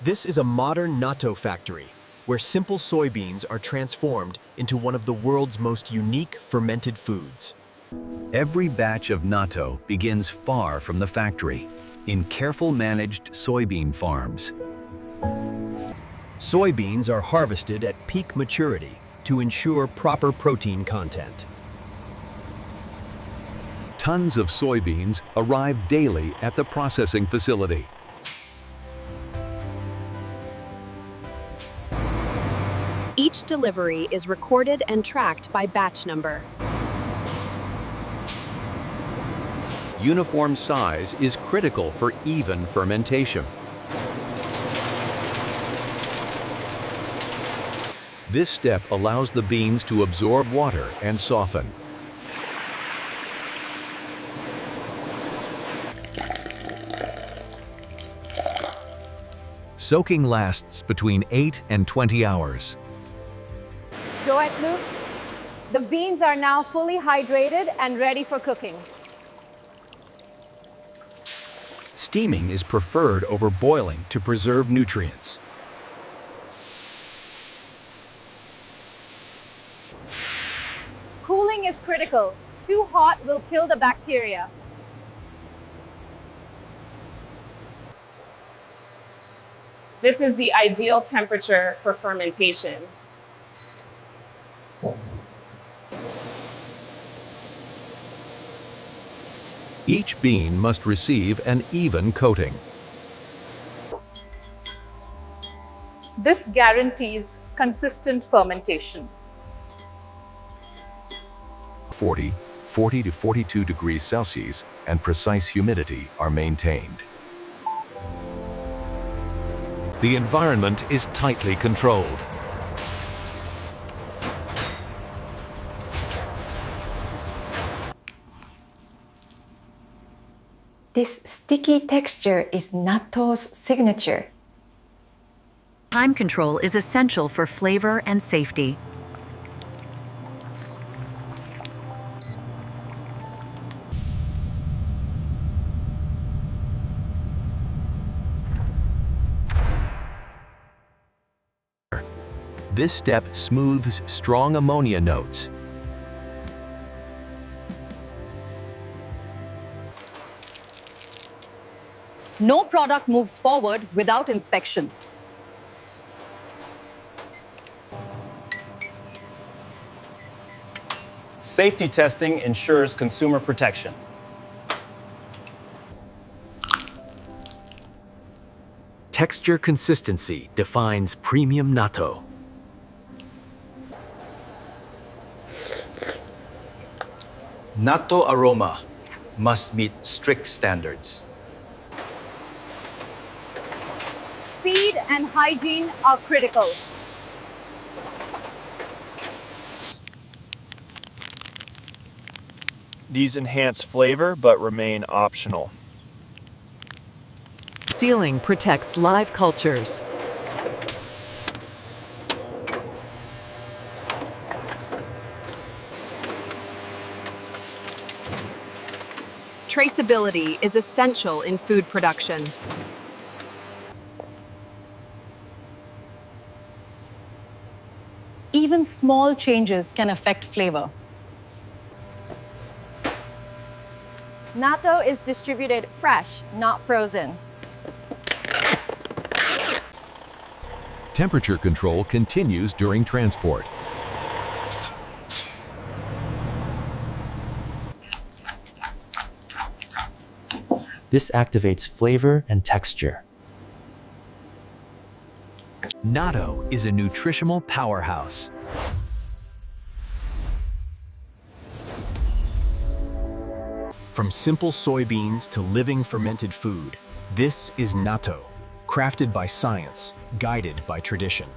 This is a modern natto factory, where simple soybeans are transformed into one of the world's most unique fermented foods. Every batch of natto begins far from the factory, in careful managed soybean farms. Soybeans are harvested at peak maturity to ensure proper protein content. Tons of soybeans arrive daily at the processing facility. Each delivery is recorded and tracked by batch number. Uniform size is critical for even fermentation. This step allows the beans to absorb water and soften. Soaking lasts between 8 and 20 hours. Go ahead, Luke. The beans are now fully hydrated and ready for cooking. Steaming is preferred over boiling to preserve nutrients. Cooling is critical. Too hot will kill the bacteria. This is the ideal temperature for fermentation. Each bean must receive an even coating. This guarantees consistent fermentation. 40 to 42 degrees Celsius and precise humidity are maintained. The environment is tightly controlled. This sticky texture is natto's signature. Time control is essential for flavor and safety. This step smooths strong ammonia notes. No product moves forward without inspection. Safety testing ensures consumer protection. Texture consistency defines premium natto. Natto aroma must meet strict standards. Speed and hygiene are critical. These enhance flavor but remain optional. Sealing protects live cultures. Traceability is essential in food production. Even small changes can affect flavor. Natto is distributed fresh, not frozen. Temperature control continues during transport. This activates flavor and texture. Natto is a nutritional powerhouse. From simple soybeans to living fermented food, this is natto, crafted by science, guided by tradition.